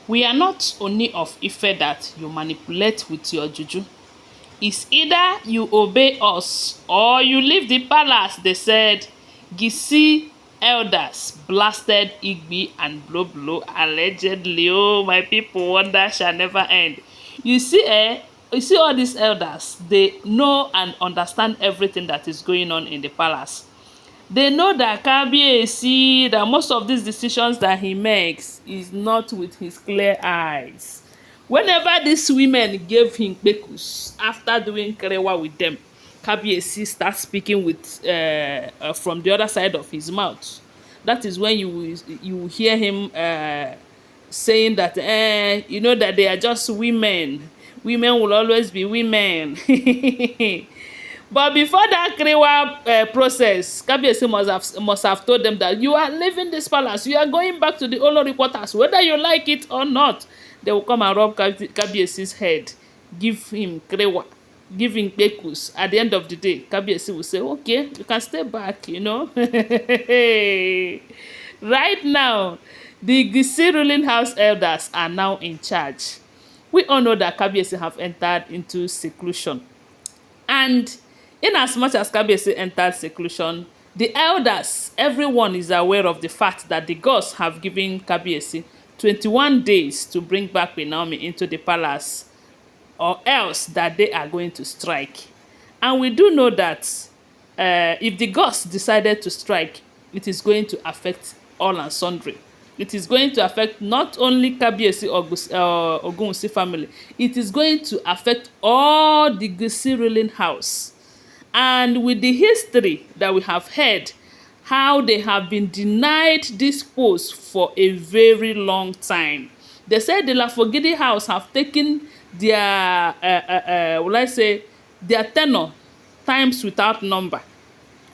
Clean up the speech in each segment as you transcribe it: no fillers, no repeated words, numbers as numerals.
We are not Ooni of Ife that you manipulate with your juju. It's either you obey us or you leave the palace, they said. Geisi elders blasted Igbi and Blueblo allegedly. Oh, my people, wonder shall never end. You see, you see all these elders, they know and understand everything that is going on in the palace. They know that Kabiyesi, that most of these decisions that he makes is not with his clear eyes. Whenever these women gave him kpekus after doing kerewa with them, Kabiyesi starts speaking with from the other side of his mouth. That is when you will hear him saying that you know that they are just women. Women will always be women. But before that Krewa process, Kabiyesi must have told them that you are leaving this palace, you are going back to the Olori quarters, whether you like it or not. They will come and rub Kabiyesi's head, give him Krewa, give him Kpekus. At the end of the day, Kabiyesi will say, okay, you can stay back, you know. Right now, the Geisi ruling house elders are now in charge. We all know that Kabiyesi have entered into seclusion. And in as much as Kabiyesi entered seclusion, the elders, everyone is aware of the fact that the gods have given Kabiyesi 21 days to bring back Queen Naomi into the palace, or else that they are going to strike. And we do know that if the gods decided to strike, it is going to affect all and sundry. It is going to affect not only Kabiyesi or ogunwusi family. It is going to affect all the Geisi ruling house. And with the history that we have heard, how they have been denied this post for a very long time. They said the Lafogidi house have taken their, will I say, their tenure times without number.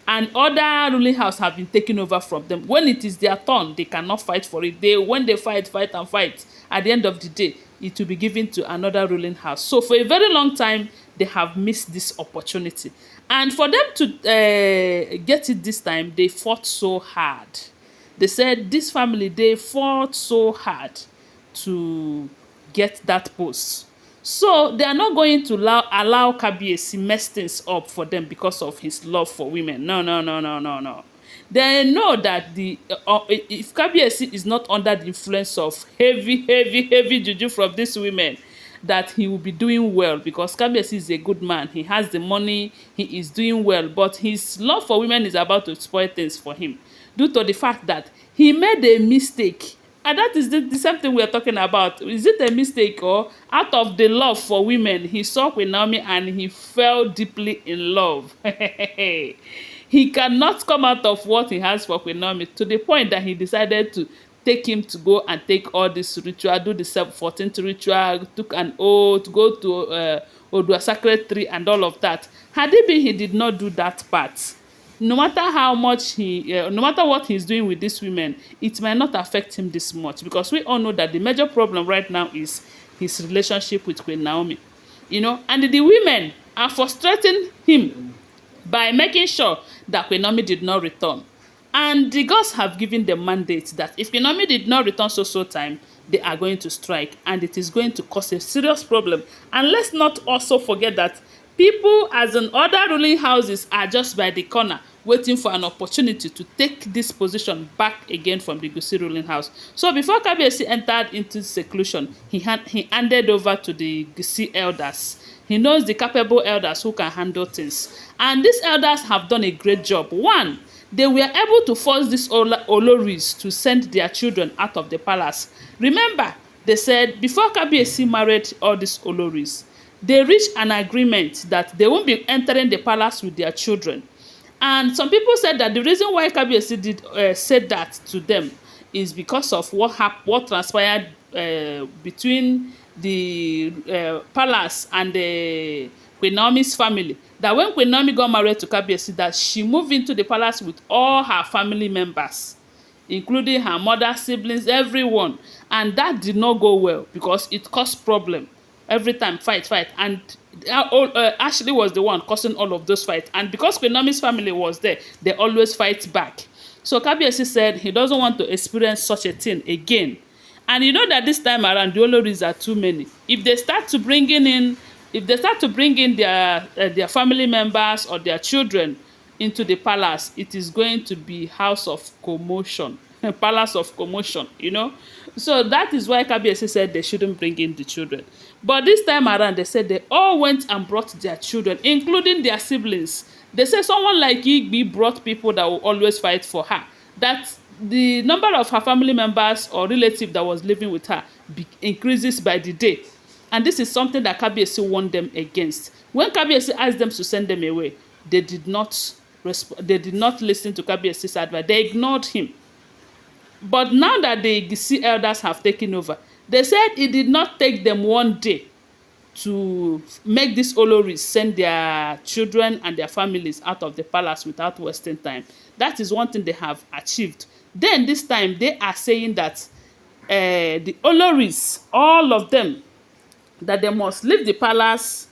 And other ruling house have been taken over from them. When it is their turn, they cannot fight for it. When they fight, at the end of the day, it will be given to another ruling house. So for a very long time, they have missed this opportunity. And for them to get it this time, they fought so hard. They said this family, they fought so hard to get that post. So they are not going to allow Kabiyesi mess things up for them because of his love for women. No. They know that if Kabiyesi is not under the influence of heavy juju from these women, that he will be doing well, because Kabiyesi is a good man. He has the money, he is doing well, but his love for women is about to spoil things for him due to the fact that he made a mistake. And that is the same thing we are talking about. Is it a mistake, or out of the love for women, he saw Queen Naomi and he fell deeply in love? He cannot come out of what he has for Queen Naomi, to the point that he decided to take him to go and take all this ritual, do the 14th ritual, took an oath, go to Odua sacred tree and all of that. Had it been he did not do that part, no matter how much no matter what he's doing with these women, it might not affect him this much, because we all know that the major problem right now is his relationship with Queen Naomi, you know, and the women are frustrating him by making sure that Queen Naomi did not return. And the gods have given the mandate that if Queen Naomi did not return so time, they are going to strike, and it is going to cause a serious problem. And let's not also forget that people, as in other ruling houses, are just by the corner waiting for an opportunity to take this position back again from the Geisi ruling house. So before Kabiyesi entered into seclusion, he handed over to the Geisi elders. He knows the capable elders who can handle things. And these elders have done a great job. One, they were able to force these olories to send their children out of the palace. Remember, they said before Kabiyesi married all these olories, they reached an agreement that they won't be entering the palace with their children. And some people said that the reason why Kabiyesi said that to them is because of what transpired between the palace and the Queen Naomi's family. That when Queen Naomi got married to Kabiyesi, that she moved into the palace with all her family members, including her mother, siblings, everyone. And that did not go well, because it caused problem. Every time, fight. And Ashley was the one causing all of those fights. And because Queen Naomi's family was there, they always fight back. So Kabiyesi said he doesn't want to experience such a thing again. And you know that this time around, the Olories are too many. If they start to bringing in, if they start to bring in their family members or their children into the palace, it is going to be house of commotion, palace of commotion, you know. So that is why Kabiyesi said they shouldn't bring in the children. But this time around, they said they all went and brought their children, including their siblings. They say someone like Igbi brought people that will always fight for her. That the number of her family members or relative that was living with her increases by the day. And this is something that Kabiyesi warned them against. When Kabiyesi asked them to send them away, they did not they did not listen to Kabiyesi's advice. They ignored him. But now that the Geisi elders have taken over, they said it did not take them one day to make these Oloris send their children and their families out of the palace without wasting time. That is one thing they have achieved. Then this time they are saying that the Oloris, all of them, that they must leave the palace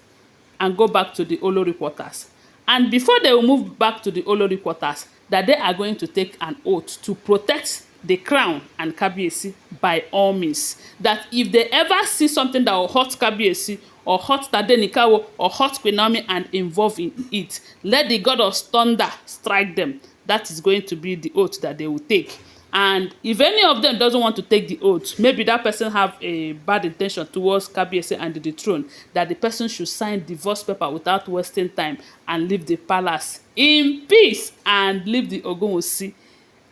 and go back to the Olori quarters. And before they will move back to the Olori quarters, that they are going to take an oath to protect the crown and Kabiyesi by all means. That if they ever see something that will hurt Kabiyesi or hurt Tadenikawo or hurt Queen Naomi and involve in it, let the god of thunder strike them. That is going to be the oath that they will take. And if any of them doesn't want to take the oath, maybe that person have a bad intention towards Kabiyesi and the throne, that the person should sign divorce paper without wasting time and leave the palace in peace and leave the ogunwusi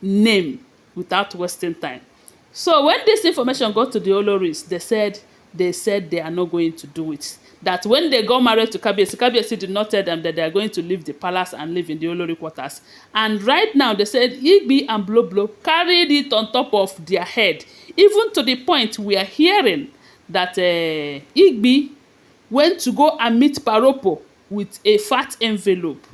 name without wasting time. So when this information got to the Oloris, they said they are not going to do it. That when they got married to Kabiyesi, Kabiyesi did not tell them that they are going to leave the palace and live in the Olori quarters. And right now, they said Igbi and Blueblo carried it on top of their head. Even to the point we are hearing that Igbi went to go and meet Paropo with a fat envelope,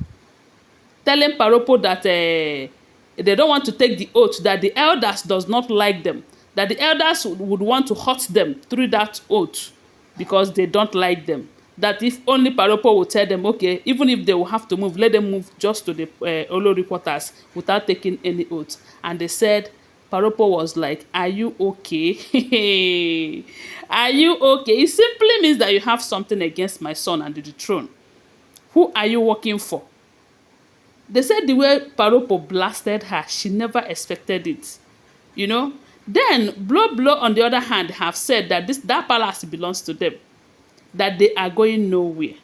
telling Paropo that they don't want to take the oath, that the elders does not like them, that the elders would want to hurt them through that oath because they don't like them. That if only Paropo will tell them, okay, even if they will have to move, let them move just to the Olori quarters without taking any oath. And they said, Paropo was like, are you okay? Are you okay? It simply means that you have something against my son and the throne. Who are you working for? They said the way Paropo blasted her, she never expected it. You know? Then Blueblo, on the other hand, have said that that palace belongs to them, that they are going nowhere,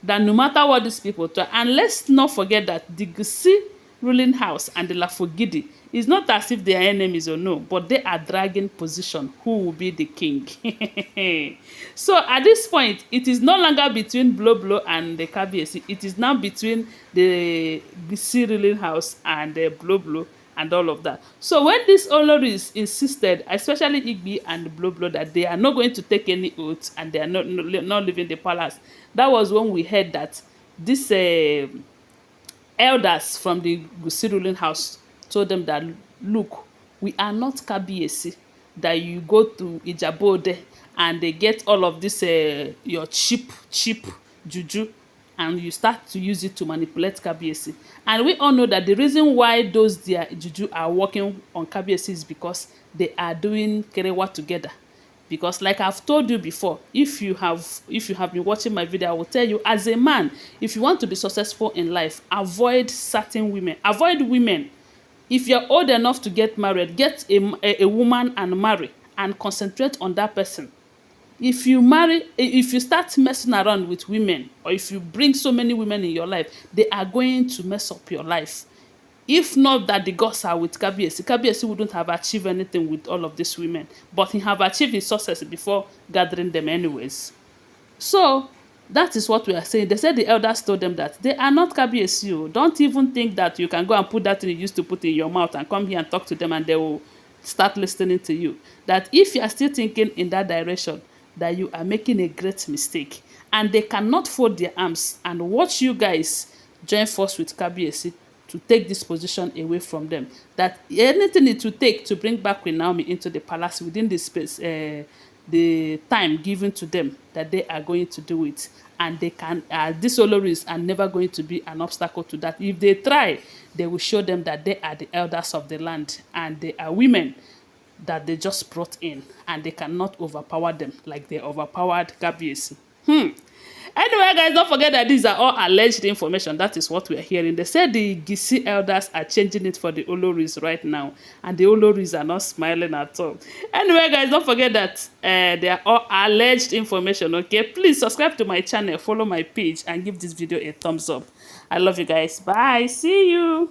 that no matter what these people try. And let's not forget that the Geisi ruling house and the Lafogidi is not as if they are enemies or no, but they are dragging position who will be the king. So at this point, it is no longer between Blueblo and the Kabiyesi. It is now between the Geisi ruling house and the Blueblo and all of that. So when these Oloris insisted, especially Igbi and Blueblo, that they are not going to take any oaths and they are not leaving the palace, that was when we heard that these elders from the Geisi ruling house told them that, look, we are not Kabiyesi, that you go to Ijabode and they get all of this your cheap juju and you start to use it to manipulate Kabiyesi. And we all know that the reason why those their juju are working on Kabiyesi is because they are doing kerewa together. Because like I've told you before, if you have been watching my video, I will tell you, as a man, if you want to be successful in life, avoid certain women. Avoid women. If you're old enough to get married, get a woman and marry and concentrate on that person. If you start messing around with women, or if you bring so many women in your life, they are going to mess up your life. If not that the gods are with Kabiyesi, Kabiyesi wouldn't have achieved anything with all of these women, but he have achieved his success before gathering them anyways. So that is what we are saying. They said the elders told them that they are not Kabiyesi. Don't even think that you can go and put that thing you used to put in your mouth and come here and talk to them and they will start listening to you. That if you are still thinking in that direction, that you are making a great mistake. And they cannot fold their arms and watch you guys join force with Kabiyesi to take this position away from them. That anything it will take to bring back Queen Naomi into the palace within the space, the time given to them, that they are going to do it. And they can, these Oloris are never going to be an obstacle to that. If they try, they will show them that they are the elders of the land and they are women that they just brought in, and they cannot overpower them like they overpowered Kabiyesi. Anyway, guys, don't forget that these are all alleged information. That is what we are hearing. They said the Geisi elders are changing it for the Olories right now, and the Olories are not smiling at all. Anyway, guys, don't forget that they are all alleged information, okay? Please subscribe to my channel, follow my page, and give this video a thumbs up. I love you guys. Bye. See you.